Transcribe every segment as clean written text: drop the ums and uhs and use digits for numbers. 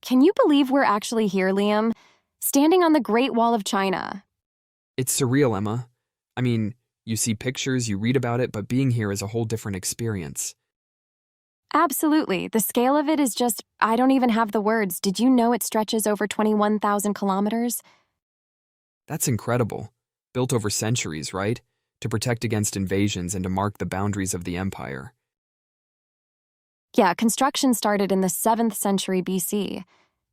Can you believe we're actually here, Liam? Standing on the Great Wall of China. It's surreal, Emma. I mean, you see pictures, you read about it, but being here is a whole different experience. Absolutely. The scale of it is just, I don't even have the words. Did you know it stretches over 21,000 kilometers? That's incredible. Built over centuries, right? To protect against invasions and to mark the boundaries of the empire. Yeah, construction started in the 7th century BC.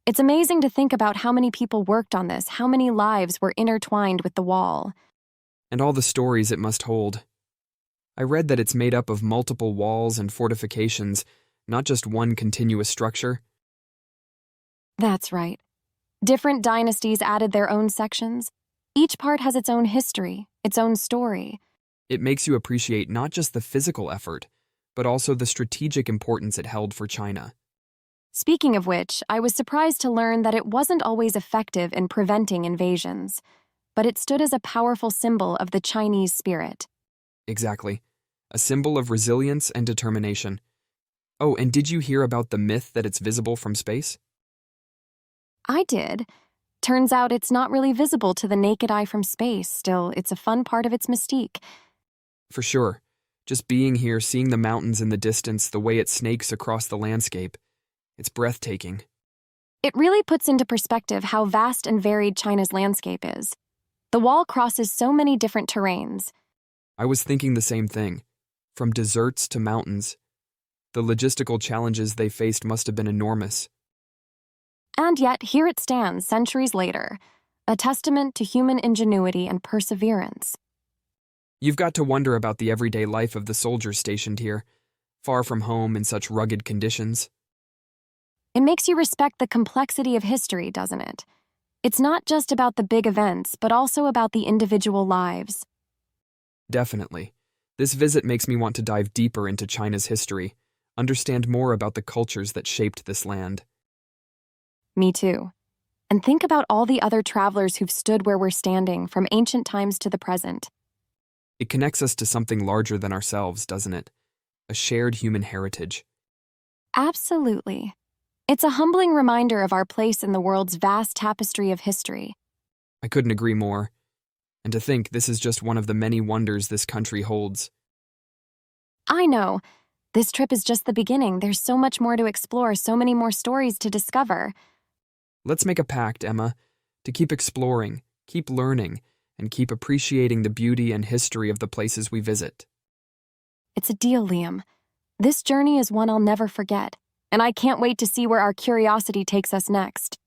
It's amazing to think about how many people worked on this, how many lives were intertwined with the wall. And all the stories it must hold. I read that it's made up of multiple walls and fortifications, not just one continuous structure. That's right. Different dynasties added their own sections. Each part has its own history, its own story. It makes you appreciate not just the physical effort, but also the strategic importance it held for China. Speaking of which, I was surprised to learn that it wasn't always effective in preventing invasions, but it stood as a powerful symbol of the Chinese spirit. Exactly. A symbol of resilience and determination. Oh, and did you hear about the myth that it's visible from space? I did. Turns out it's not really visible to the naked eye from space. Still, it's a fun part of its mystique. For sure. Just being here, seeing the mountains in the distance, the way it snakes across the landscape. It's breathtaking. It really puts into perspective how vast and varied China's landscape is. The wall crosses so many different terrains. I was thinking the same thing. From deserts to mountains. The logistical challenges they faced must have been enormous. And yet, here it stands centuries later, a testament to human ingenuity and perseverance. You've got to wonder about the everyday life of the soldiers stationed here, far from home in such rugged conditions. It makes you respect the complexity of history, doesn't it? It's not just about the big events, but also about the individual lives. Definitely. This visit makes me want to dive deeper into China's history, understand more about the cultures that shaped this land. Me too. And think about all the other travelers who've stood where we're standing, from ancient times to the present. It connects us to something larger than ourselves, doesn't it? A shared human heritage. Absolutely. It's a humbling reminder of our place in the world's vast tapestry of history. I couldn't agree more. And to think this is just one of the many wonders this country holds. I know. This trip is just the beginning. There's so much more to explore, so many more stories to discover. Let's make a pact, Emma, to keep exploring, keep learning, and keep appreciating the beauty and history of the places we visit. It's a deal, Liam. This journey is one I'll never forget, and I can't wait to see where our curiosity takes us next.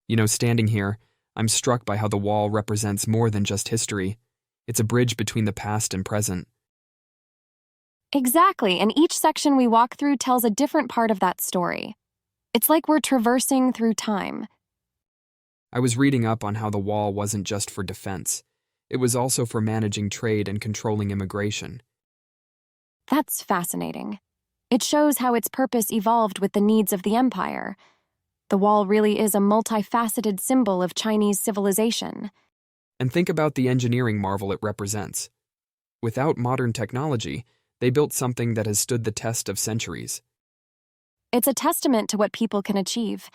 You know, standing here, I'm struck by how the wall represents more than just history. It's a bridge between the past and present. Exactly, and each section we walk through tells a different part of that story. It's like we're traversing through time. I was reading up on how the wall wasn't just for defense. It was also for managing trade and controlling immigration. That's fascinating. It shows how its purpose evolved with the needs of the empire. The wall really is a multifaceted symbol of Chinese civilization. And think about the engineering marvel it represents. Without modern technology, they built something that has stood the test of centuries. It's a testament to what people can achieve.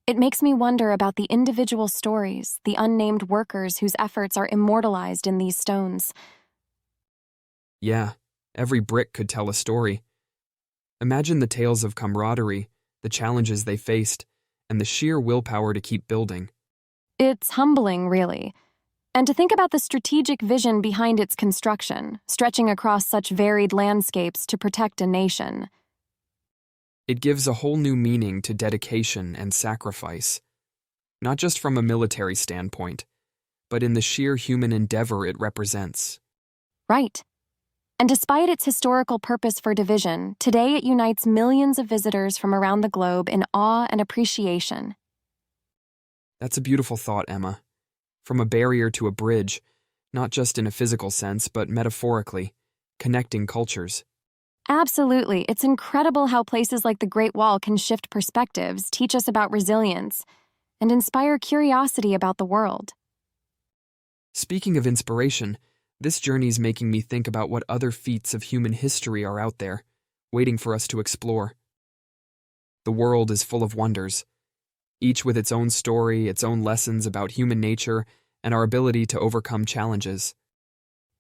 It makes me wonder about the individual stories, the unnamed workers whose efforts are immortalized in these stones. Yeah, every brick could tell a story. Imagine the tales of camaraderie, the challenges they faced, and the sheer willpower to keep building. It's humbling, really. And to think about the strategic vision behind its construction, stretching across such varied landscapes to protect a nation. It gives a whole new meaning to dedication and sacrifice, not just from a military standpoint, but in the sheer human endeavor it represents. Right. And despite its historical purpose for division, today it unites millions of visitors from around the globe in awe and appreciation. That's a beautiful thought, Emma. From a barrier to a bridge, not just in a physical sense, but metaphorically, connecting cultures. Absolutely. It's incredible how places like the Great Wall can shift perspectives, teach us about resilience, and inspire curiosity about the world. Speaking of inspiration, this journey's making me think about what other feats of human history are out there, waiting for us to explore. The world is full of wonders, each with its own story, its own lessons about human nature, and our ability to overcome challenges.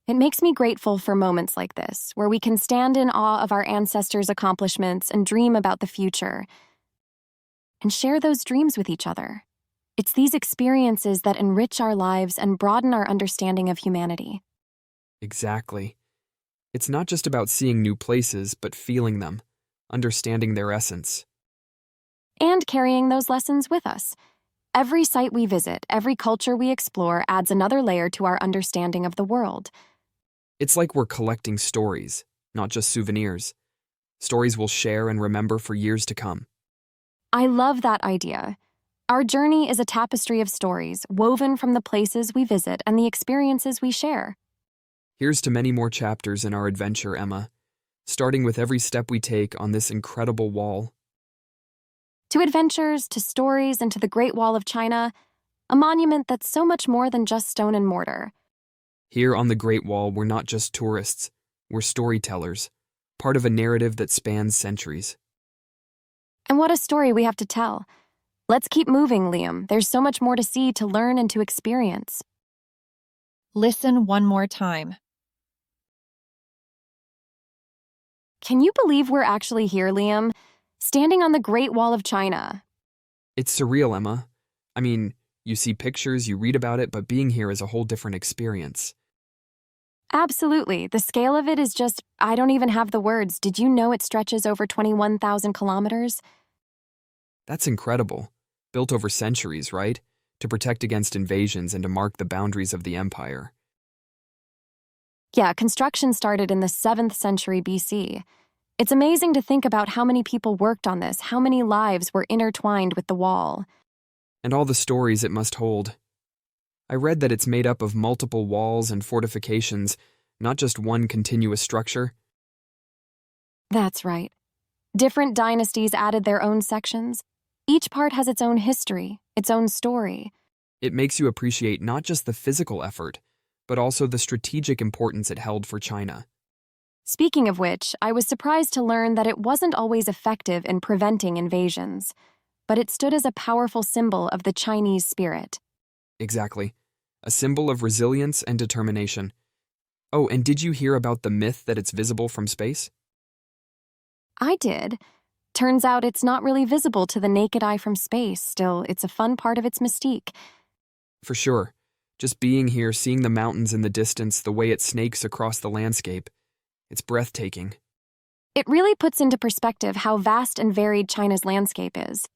It makes me grateful for moments like this, where we can stand in awe of our ancestors' accomplishments and dream about the future, and share those dreams with each other. It's these experiences that enrich our lives and broaden our understanding of humanity. Exactly. It's not just about seeing new places, but feeling them, understanding their essence. And carrying those lessons with us. Every site we visit, every culture we explore adds another layer to our understanding of the world. It's like we're collecting stories, not just souvenirs. Stories we'll share and remember for years to come. I love that idea. Our journey is a tapestry of stories woven from the places we visit and the experiences we share. Here's to many more chapters in our adventure, Emma, starting with every step we take on this incredible wall. To adventures, to stories, and to the Great Wall of China, a monument that's so much more than just stone and mortar. Here on the Great Wall, we're not just tourists, we're storytellers, part of a narrative that spans centuries. And what a story we have to tell. Let's keep moving, Liam. There's so much more to see, to learn, and to experience. Listen one more time. Can you believe we're actually here, Liam? Standing on the Great Wall of China. It's surreal, Emma. I mean, you see pictures, you read about it, but being here is a whole different experience. Absolutely. The scale of it is just, I don't even have the words. Did you know it stretches over 21,000 kilometers? That's incredible. Built over centuries, right? To protect against invasions and to mark the boundaries of the empire. Yeah, construction started in the 7th century BC. It's amazing to think about how many people worked on this, how many lives were intertwined with the wall. And all the stories it must hold. I read that it's made up of multiple walls and fortifications, not just one continuous structure. That's right. Different dynasties added their own sections. Each part has its own history, its own story. It makes you appreciate not just the physical effort, but also the strategic importance it held for China. Speaking of which, I was surprised to learn that it wasn't always effective in preventing invasions, but it stood as a powerful symbol of the Chinese spirit. Exactly. A symbol of resilience and determination. Oh, and did you hear about the myth that it's visible from space? I did. Turns out it's not really visible to the naked eye from space. Still, it's a fun part of its mystique. For sure. Just being here, seeing the mountains in the distance, the way it snakes across the landscape. It's breathtaking. It really puts into perspective how vast and varied China's landscape is.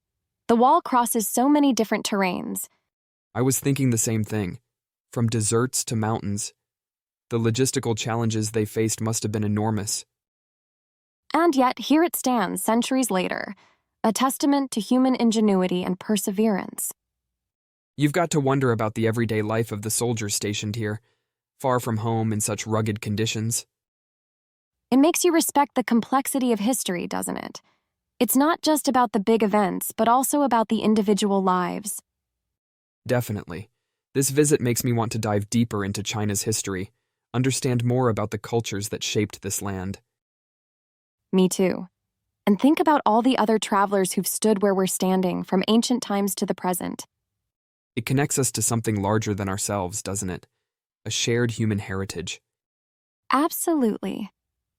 The wall crosses so many different terrains. I was thinking the same thing. From deserts to mountains. The logistical challenges they faced must have been enormous. And yet, here it stands centuries later, a testament to human ingenuity and perseverance. You've got to wonder about the everyday life of the soldiers stationed here, far from home in such rugged conditions. It makes you respect the complexity of history, doesn't it? It's not just about the big events, but also about the individual lives. Definitely. This visit makes me want to dive deeper into China's history, understand more about the cultures that shaped this land. Me too. And think about all the other travelers who've stood where we're standing, from ancient times to the present. It connects us to something larger than ourselves, doesn't it? A shared human heritage. Absolutely.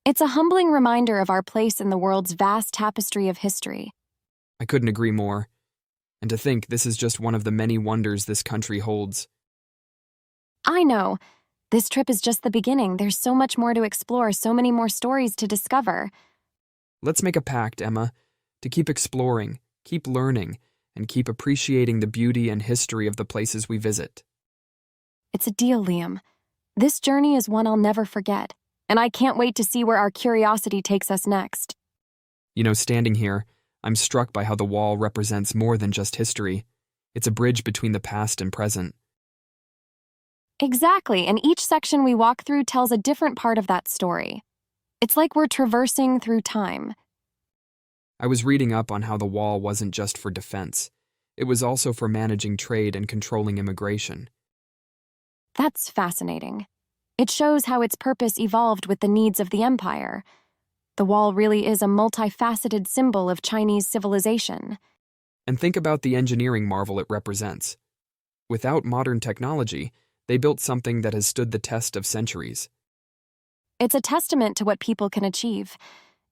It's a humbling reminder of our place in the world's vast tapestry of history. I couldn't agree more. And to think this is just one of the many wonders this country holds. I know. This trip is just the beginning. There's so much more to explore, so many more stories to discover. Let's make a pact, Emma, to keep exploring, keep learning, and keep appreciating the beauty and history of the places we visit. It's a deal, Liam. This journey is one I'll never forget, and I can't wait to see where our curiosity takes us next. You know, standing here, I'm struck by how the wall represents more than just history. It's a bridge between the past and present. Exactly, and each section we walk through tells a different part of that story. It's like we're traversing through time. I was reading up on how the wall wasn't just for defense. It was also for managing trade and controlling immigration. That's fascinating. It shows how its purpose evolved with the needs of the empire. The wall really is a multifaceted symbol of Chinese civilization. And think about the engineering marvel it represents. Without modern technology, they built something that has stood the test of centuries. It's a testament to what people can achieve.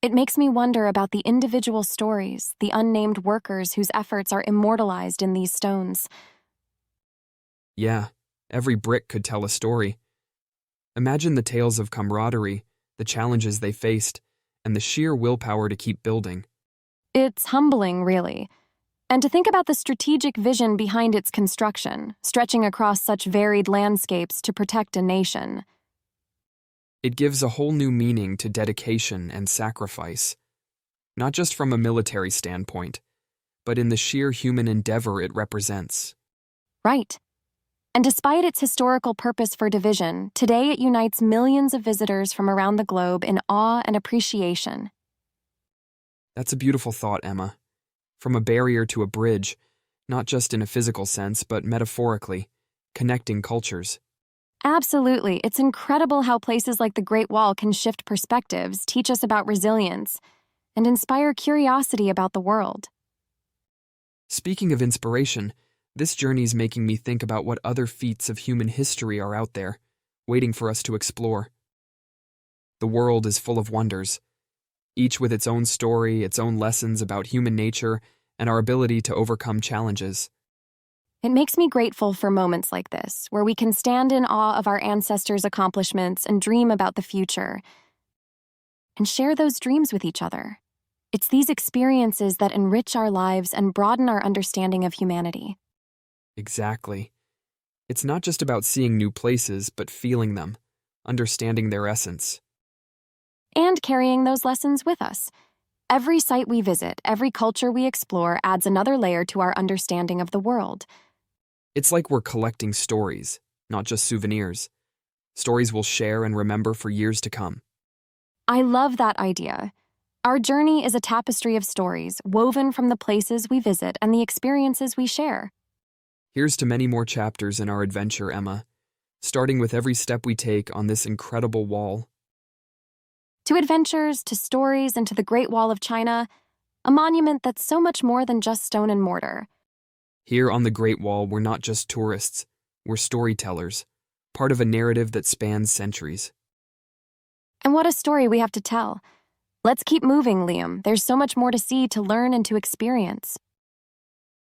It makes me wonder about the individual stories, the unnamed workers whose efforts are immortalized in these stones. Yeah, every brick could tell a story. Imagine the tales of camaraderie, the challenges they faced, and the sheer willpower to keep building. It's humbling, really. And to think about the strategic vision behind its construction, stretching across such varied landscapes to protect a nation. It gives a whole new meaning to dedication and sacrifice, not just from a military standpoint, but in the sheer human endeavor it represents. Right. And despite its historical purpose for division, today it unites millions of visitors from around the globe in awe and appreciation. That's a beautiful thought, Emma. From a barrier to a bridge, not just in a physical sense, but metaphorically, connecting cultures. Absolutely. It's incredible how places like the Great Wall can shift perspectives, teach us about resilience, and inspire curiosity about the world. Speaking of inspiration, this journey's making me think about what other feats of human history are out there, waiting for us to explore. The world is full of wonders, each with its own story, its own lessons about human nature, and our ability to overcome challenges. It makes me grateful for moments like this, where we can stand in awe of our ancestors' accomplishments and dream about the future, and share those dreams with each other. It's these experiences that enrich our lives and broaden our understanding of humanity. Exactly. It's not just about seeing new places, but feeling them, understanding their essence. And carrying those lessons with us. Every site we visit, every culture we explore adds another layer to our understanding of the world. It's like we're collecting stories, not just souvenirs. Stories we'll share and remember for years to come. I love that idea. Our journey is a tapestry of stories woven from the places we visit and the experiences we share. Here's to many more chapters in our adventure, Emma, starting with every step we take on this incredible wall. To adventures, to stories, and to the Great Wall of China, a monument that's so much more than just stone and mortar. Here on the Great Wall, we're not just tourists, we're storytellers, part of a narrative that spans centuries. And what a story we have to tell. Let's keep moving, Liam. There's so much more to see, to learn, and to experience.